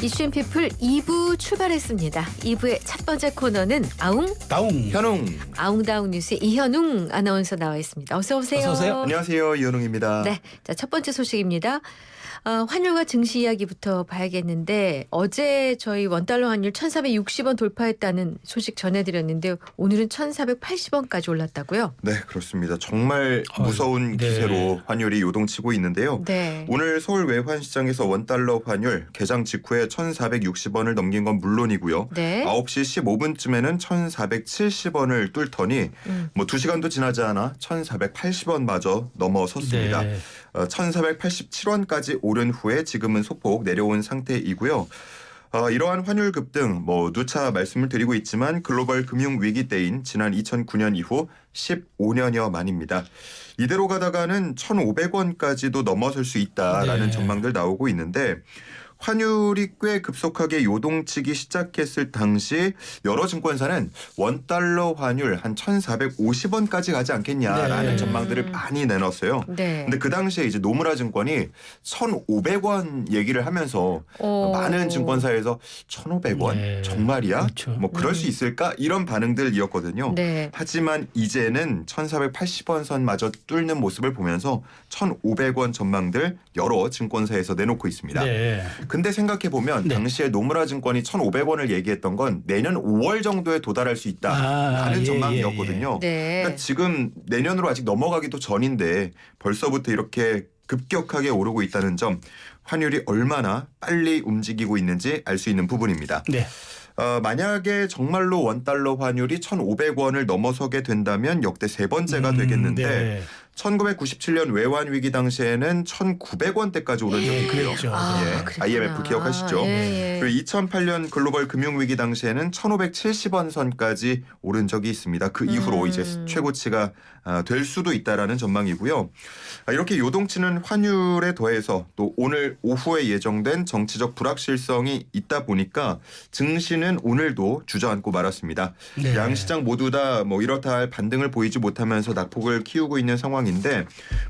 이슈앤피플 2부 출발했습니다. 2부의 첫 번째 코너는 아웅 현웅. 아웅다웅 뉴스의 이현웅 아나운서 나와 있습니다. 어서 오세요. 어서 오세요. 안녕하세요. 이현웅입니다. 네, 자, 첫 번째 소식입니다. 환율과 증시 이야기부터 봐야겠는데 어제 저희 원달러 환율 1,460원 돌파했다는 소식 전해드렸는데 오늘은 1,480원까지 올랐다고요? 네, 그렇습니다. 정말 무서운 기세로 환율이 요동치고 있는데요. 네. 오늘 서울 외환시장에서 원달러 환율 개장 직후에 1,460원을 넘긴 건 물론이고요. 네. 9시 15분쯤에는 1,470원을 뚫더니 뭐 2시간도 지나지 않아 1,480원마저 넘어섰습니다. 네. 1,487원까지 오른 후에 지금은 소폭 내려온 상태이고요. 이러한 환율 급등 누차 말씀을 드리고 있지만 글로벌 금융 위기 때인 지난 2009년 이후 15년여 만입니다. 이대로 가다가는 1,500원까지도 넘어설 수 있다라는 네. 전망들 나오고 있는데 환율이 꽤 급속하게 요동치기 시작했을 당시 여러 증권사는 원달러 환율 한 1,450원까지 가지 않겠냐라는 네. 전망들을 많이 내놨어요. 네. 근데 그 당시에 이제 노무라 증권이 1,500원 얘기를 하면서 많은 증권사에서 1,500원 네. 정말이야? 그렇죠. 그럴 수 있을까? 이런 반응들이었거든요. 네. 하지만 이제는 1,480원 선마저 뚫는 모습을 보면서 1,500원 전망들 여러 증권사에서 내놓고 있습니다. 네. 근데 생각해보면 네. 당시에 노무라 증권이 1,500원을 얘기했던 건 내년 5월 정도에 도달할 수 있다라는 예, 전망이었거든요. 네. 그러니까 지금 내년으로 아직 넘어가기도 전인데 벌써부터 이렇게 급격하게 오르고 있다는 점 환율이 얼마나 빨리 움직이고 있는지 알 수 있는 부분입니다. 네. 만약에 정말로 원달러 환율이 1,500원을 넘어서게 된다면 역대 세 번째가 되겠는데 네. 1997년 외환 위기 당시에는 1,900원대까지 오른 적이 있고요. 그랬죠. 그랬구나. IMF 기억하시죠? 예, 예. 그리고 2008년 글로벌 금융 위기 당시에는 1,570원 선까지 오른 적이 있습니다. 그 이후로 이제 최고치가 될 수도 있다라는 전망이고요. 이렇게 요동치는 환율에 더해서 또 오늘 오후에 예정된 정치적 불확실성이 있다 보니까 증시는 오늘도 주저앉고 말았습니다. 네. 양 시장 모두 다 이렇다 할 반등을 보이지 못하면서 낙폭을 키우고 있는 상황인데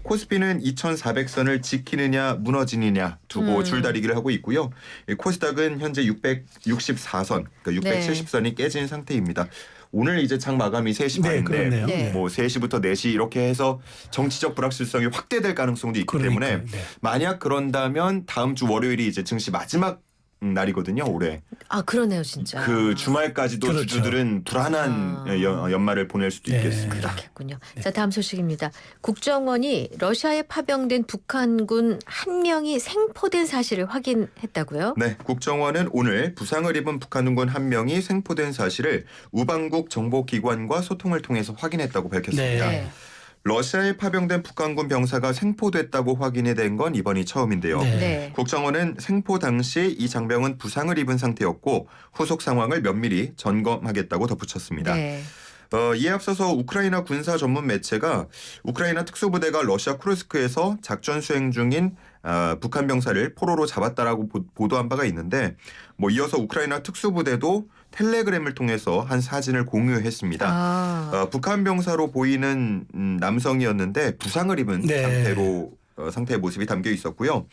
코스피는 2,400선을 지키느냐 무너지느냐 두고 줄다리기를 하고 있고요. 코스닥은 현재 664선, 그러니까 670선이 깨진 상태입니다. 오늘 이제 장 마감이 3시 네, 반인데 그렇네요. 네. 3시부터 4시 이렇게 해서 정치적 불확실성이 확대될 가능성도 있기 때문에 네. 만약 그런다면 다음 주 월요일이 이제 증시 마지막 날이거든요, 올해. 그러네요, 진짜. 그 주말까지도 그렇죠. 주주들은 불안한 연말을 보낼 수도 네. 있겠습니다. 그렇겠군요. 자, 다음 소식입니다. 국정원이 러시아에 파병된 북한군 한 명이 생포된 사실을 확인했다고요? 네, 국정원은 오늘 부상을 입은 북한군 한 명이 생포된 사실을 우방국 정보기관과 소통을 통해서 확인했다고 밝혔습니다. 네. 러시아에 파병된 북한군 병사가 생포됐다고 확인이 된 건 이번이 처음인데요. 네. 네. 국정원은 생포 당시 이 장병은 부상을 입은 상태였고 후속 상황을 면밀히 점검하겠다고 덧붙였습니다. 네. 이에 앞서서 우크라이나 군사 전문 매체가 우크라이나 특수부대가 러시아 쿠르스크에서 작전 수행 중인 북한 병사를 포로로 잡았다라고 보도한 바가 있는데 이어서 우크라이나 특수부대도 텔레그램을 통해서 한 사진을 공유했습니다. 북한 병사로 보이는 남성이었는데 부상을 입은 네. 상태의 모습이 담겨 있었고요.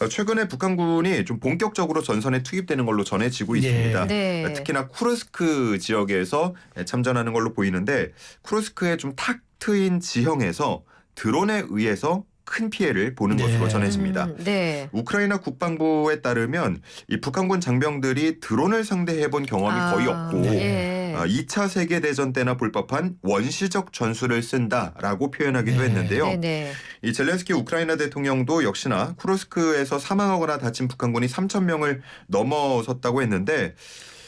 최근에 북한군이 좀 본격적으로 전선에 투입되는 걸로 전해지고 있습니다. 네. 특히나 쿠르스크 지역에서 참전하는 걸로 보이는데 쿠르스크의 좀 탁 트인 지형에서 드론에 의해서 큰 피해를 보는 네. 것으로 전해집니다. 네. 우크라이나 국방부에 따르면 이 북한군 장병들이 드론을 상대해본 경험이 거의 없고 예. 2차 세계대전 때나 볼 법한 원시적 전술을 쓴다라고 표현하기도 네. 했는데요. 네네. 이 젤렌스키 우크라이나 대통령도 역시나 쿠르스크에서 사망하거나 다친 북한군이 3,000명을 넘어섰다고 했는데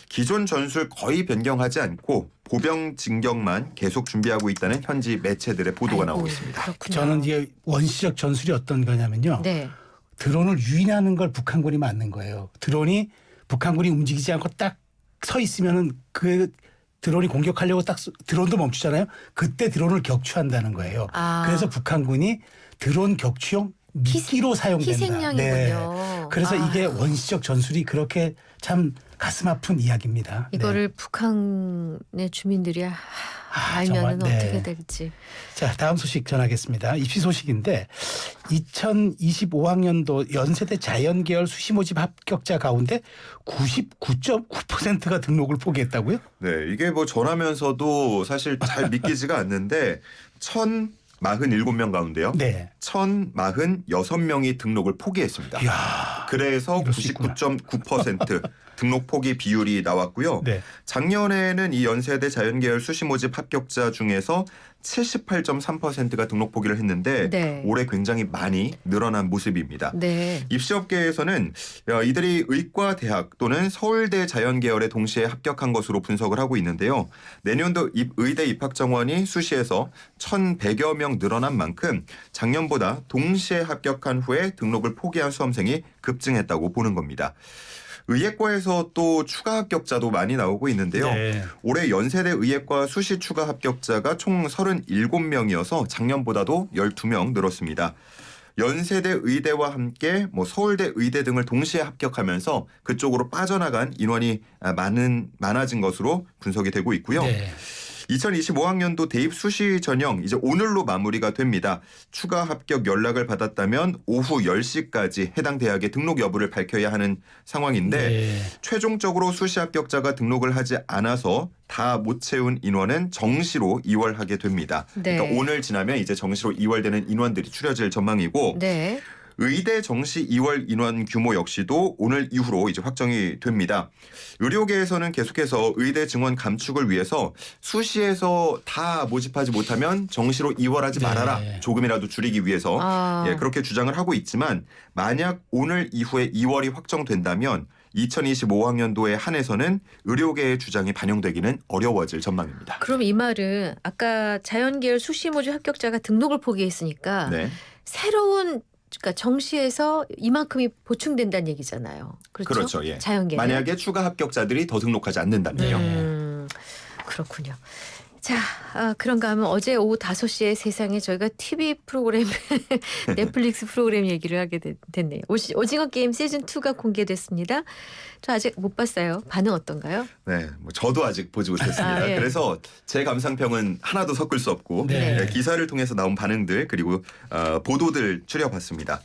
기존 전술 거의 변경하지 않고 보병 진격만 계속 준비하고 있다는 현지 매체들의 보도가 나오고 있습니다. 그렇군요. 저는 이게 원시적 전술이 어떤 거냐면요. 네. 드론을 유인하는 걸 북한군이 만든 거예요. 드론이 북한군이 움직이지 않고 딱 서 있으면은 그 드론이 공격하려고 딱 드론도 멈추잖아요. 그때 드론을 격추한다는 거예요. 그래서 북한군이 드론 격추용 미끼로 사용된다. 희생양이군요. 그래서 이게 원시적 전술이 그렇게 참 가슴 아픈 이야기입니다. 이거를 북한의 주민들이 알면은 정말, 네. 어떻게 될지. 자, 다음 소식 전하겠습니다. 입시 소식인데 2025학년도 연세대 자연계열 수시 모집 합격자 가운데 99.9%가 등록을 포기했다고요? 네, 이게 뭐 전하면서도 사실 잘 믿기지가 않는데 1,047명 가운데요. 네. 1,046명이 등록을 포기했습니다. 이야. 그래서 이럴 수 있구나. 99.9% 등록 포기 비율이 나왔고요. 네. 작년에는 이 연세대 자연계열 수시 모집 합격자 중에서 78.3%가 등록 포기를 했는데 네. 올해 굉장히 많이 늘어난 모습입니다. 네. 입시업계에서는 이들이 의과대학 또는 서울대 자연계열에 동시에 합격한 것으로 분석을 하고 있는데요. 내년도 의대 입학 정원이 수시에서 1,100여 명 늘어난 만큼 작년보다 동시에 합격한 후에 등록을 포기한 수험생이 급증했다고 보는 겁니다. 의예과에서 또 추가 합격자도 많이 나오고 있는데요. 네. 올해 연세대 의예과 수시 추가 합격자가 총 37명이어서 작년보다도 12명 늘었습니다. 연세대 의대와 함께 서울대 의대 등을 동시에 합격하면서 그쪽으로 빠져나간 인원이 많아진 것으로 분석이 되고 있고요. 네. 2025학년도 대입 수시 전형 이제 오늘로 마무리가 됩니다. 추가 합격 연락을 받았다면 오후 10시까지 해당 대학의 등록 여부를 밝혀야 하는 상황인데 네. 최종적으로 수시 합격자가 등록을 하지 않아서 다 못 채운 인원은 정시로 이월하게 됩니다. 네. 그러니까 오늘 지나면 이제 정시로 이월되는 인원들이 추려질 전망이고 네. 의대 정시 2월 인원 규모 역시도 오늘 이후로 이제 확정이 됩니다. 의료계에서는 계속해서 의대 증원 감축을 위해서 수시에서 다 모집하지 못하면 정시로 이월하지 네. 말아라. 조금이라도 줄이기 위해서 그렇게 주장을 하고 있지만 만약 오늘 이후에 2월이 확정된다면 2025학년도에 한해서는 의료계의 주장이 반영되기는 어려워질 전망입니다. 그럼 이 말은 아까 자연계열 수시 모집 합격자가 등록을 포기했으니까 네. 새로운 그러니까 정시에서 이만큼이 보충된다는 얘기잖아요. 그렇죠? 그렇죠. 예. 자연계열. 만약에 추가 합격자들이 더 등록하지 않는다면요. 그렇군요. 자, 그런가 하면 어제 오후 5시에 세상에 저희가 TV 프로그램, 넷플릭스 프로그램 얘기를 하게 됐네요. 오징어 게임 시즌2가 공개됐습니다. 저 아직 못 봤어요. 반응 어떤가요? 네, 저도 아직 보지 못했습니다. 예. 그래서 제 감상평은 하나도 섞을 수 없고 네. 기사를 통해서 나온 반응들 그리고 보도들 추려봤습니다.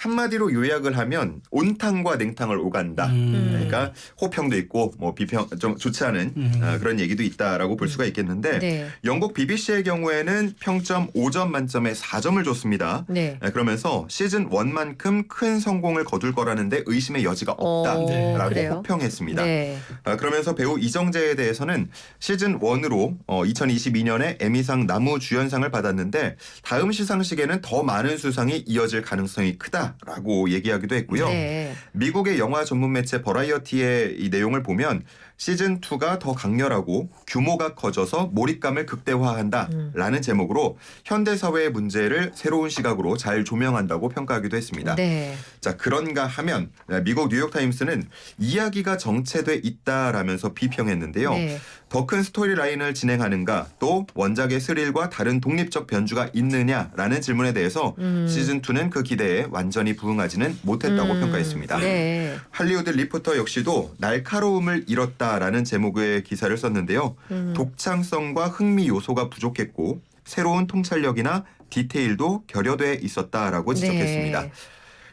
한마디로 요약을 하면 온탕과 냉탕을 오간다. 그러니까 호평도 있고 비평 좀 좋지 않은 그런 얘기도 있다라고 볼 수가 있겠는데 네. 영국 BBC의 경우에는 평점 5점 만점에 4점을 줬습니다. 네. 그러면서 시즌 1만큼 큰 성공을 거둘 거라는데 의심의 여지가 없다라고 그래요? 호평했습니다. 네. 그러면서 배우 이정재에 대해서는 시즌 1으로 2022년에 에미상 남우주연상을 받았는데 다음 시상식에는 더 많은 수상이 이어질 가능성이 크다라고 얘기하기도 했고요. 네. 미국의 영화 전문 매체 버라이어티의 이 내용을 보면 시즌 2가 더 강렬하고 규모가 커져서 몰입감을 극대화한다라는 제목으로 현대 사회의 문제를 새로운 시각으로 잘 조명한다고 평가하기도 했습니다. 네. 자, 그런가 하면 미국 뉴욕타임스는 이야기가 정체돼 있다라면서 비평했는데요. 네. 더 큰 스토리라인을 진행하는가 또 원작의 스릴과 다른 독립적 변주가 있느냐라는 질문에 대해서 시즌2는 그 기대에 완전히 부응하지는 못했다고 평가했습니다. 네. 할리우드 리포터 역시도 날카로움을 잃었다라는 제목의 기사를 썼는데요. 독창성과 흥미 요소가 부족했고 새로운 통찰력이나 디테일도 결여돼 있었다라고 지적했습니다. 네.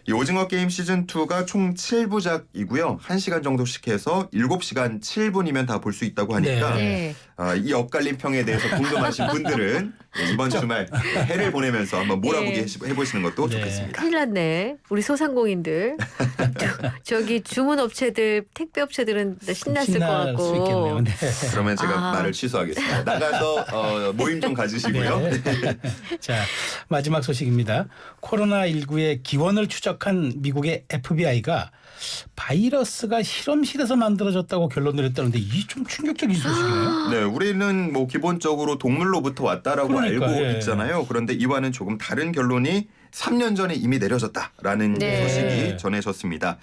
이 오징어 게임 시즌2가 총 7부작이고요. 1시간 정도씩 해서 7시간 7분이면 다 볼 수 있다고 하니까 네. 이 엇갈린 평에 대해서 궁금하신 분들은 이번 주말 해를 보내면서 한번 몰아보기 네. 해보시는 것도 네. 좋겠습니다. 큰일 났네. 우리 소상공인들. 저기 주문업체들, 택배업체들은 신났을 것 신날 같고. 수 있겠네요. 네. 그러면 제가 아. 말을 취소하겠습니다. 나가서 모임 좀 가지시고요. 네. 자, 마지막 소식입니다. 코로나19의 기원을 추적한 미국의 FBI가 바이러스가 실험실에서 만들어졌다고 결론 내렸다는데 이게 좀 충격적인 소식이네요. 네, 우리는 기본적으로 동물로부터 왔다라고 그러니까, 알고 예. 있잖아요. 그런데 이와는 조금 다른 결론이 3년 전에 이미 내려졌다라는 네. 소식이 전해졌습니다.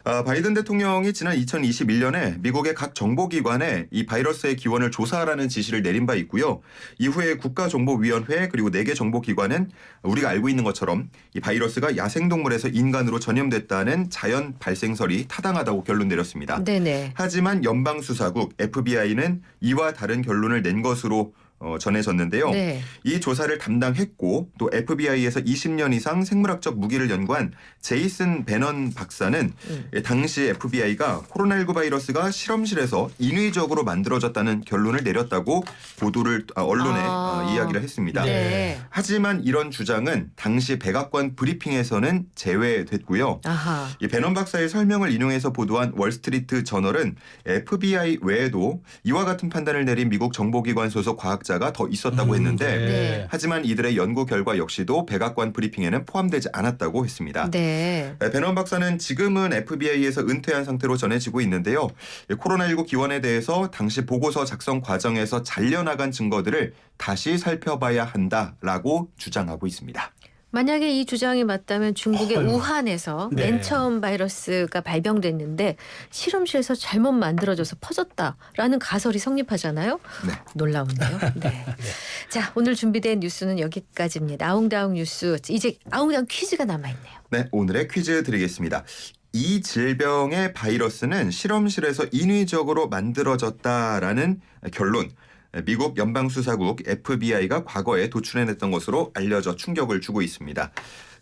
바이든 대통령이 지난 2021년에 미국의 각 정보기관에 이 바이러스의 기원을 조사하라는 지시를 내린 바 있고요. 이후에 국가정보위원회 그리고 4개 정보기관은 우리가 알고 있는 것처럼 이 바이러스가 야생동물에서 인간으로 전염됐다는 자연 발생설이 타당하다고 결론 내렸습니다. 네네. 하지만 연방수사국 FBI는 이와 다른 결론을 낸 것으로 전해졌는데요. 네. 이 조사를 담당했고 또 FBI에서 20년 이상 생물학적 무기를 연구한 제이슨 베넌 박사는 당시 FBI가 코로나19 바이러스가 실험실에서 인위적으로 만들어졌다는 결론을 내렸다고 언론에 이야기를 했습니다. 네. 하지만 이런 주장은 당시 백악관 브리핑에서는 제외됐고요. 아하. 이 베넌 박사의 설명을 인용해서 보도한 월스트리트 저널은 FBI 외에도 이와 같은 판단을 내린 미국 정보기관 소속 과학자가 더 있었다고 했는데 네. 하지만 이들의 연구 결과 역시도 백악관 브리핑에는 포함되지 않았다고 했습니다. 네. 베넌 박사는 지금은 FBI에서 은퇴한 상태로 전해지고 있는데요. 코로나19 기원에 대해서 당시 보고서 작성 과정에서 잘려나간 증거들을 다시 살펴봐야 한다라고 주장하고 있습니다. 만약에 이 주장이 맞다면 중국의 어휴. 우한에서 네. 맨 처음 바이러스가 발병됐는데 실험실에서 잘못 만들어져서 퍼졌다라는 가설이 성립하잖아요. 네. 놀라운데요. 네. 자, 오늘 준비된 뉴스는 여기까지입니다. 아웅다웅 뉴스. 이제 아웅다웅 퀴즈가 남아있네요. 네, 오늘의 퀴즈 드리겠습니다. 이 질병의 바이러스는 실험실에서 인위적으로 만들어졌다라는 결론. 미국 연방수사국 FBI가 과거에 도출해냈던 것으로 알려져 충격을 주고 있습니다.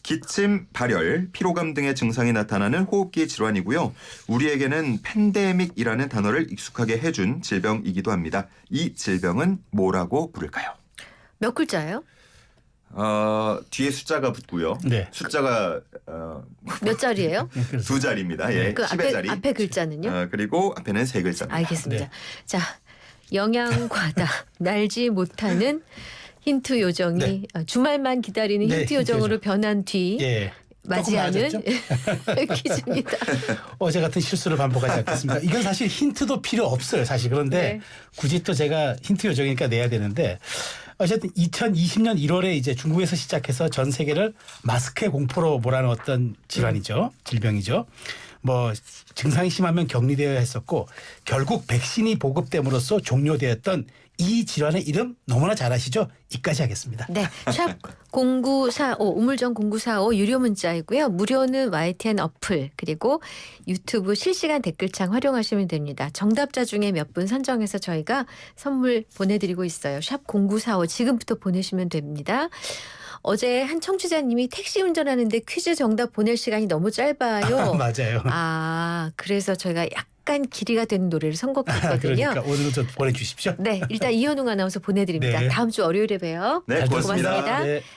기침, 발열, 피로감 등의 증상이 나타나는 호흡기 질환이고요. 우리에게는 팬데믹이라는 단어를 익숙하게 해준 질병이기도 합니다. 이 질병은 뭐라고 부를까요? 몇 글자예요? 뒤에 숫자가 붙고요. 네. 숫자가 몇 자리예요? 그래서 2자리입니다. 예, 그 10의 자리. 앞에 글자는요? 그리고 앞에는 3글자입니다. 알겠습니다. 네. 자, 영양과다 날지 못하는 힌트 요정이 네. 주말만 기다리는 네, 힌트 힌트 요정으로 요정. 변한 뒤 예. 맞이하는 조금 퀴즈입니다. 어제 같은 실수를 반복하지 않겠습니다. 이건 사실 힌트도 필요 없어요. 사실 그런데 네. 굳이 또 제가 힌트 요정이니까 내야 되는데 어쨌든 2020년 1월에 이제 중국에서 시작해서 전 세계를 마스크의 공포로 몰아넣었던 질환이죠. 질병이죠. 뭐 증상이 심하면 격리되어야 했었고 결국 백신이 보급됨으로써 종료되었던 이 질환의 이름 너무나 잘 아시죠? 이까지 하겠습니다. 네, 샵 0945 우물정 0945 유료 문자이고요. 무료는 YTN 어플 그리고 유튜브 실시간 댓글창 활용하시면 됩니다. 정답자 중에 몇 분 선정해서 저희가 선물 보내드리고 있어요. 샵 0945 지금부터 보내시면 됩니다. 어제 한 청취자님이 택시 운전하는데 퀴즈 정답 보낼 시간이 너무 짧아요. 맞아요. 그래서 저희가 약간 길이가 되는 노래를 선곡했거든요. 그러니까 오늘은 좀 보내주십시오. 네, 일단 이현웅 아나운서 보내드립니다. 네. 다음 주 월요일에 봬요. 네, 고맙습니다. 고맙습니다. 네.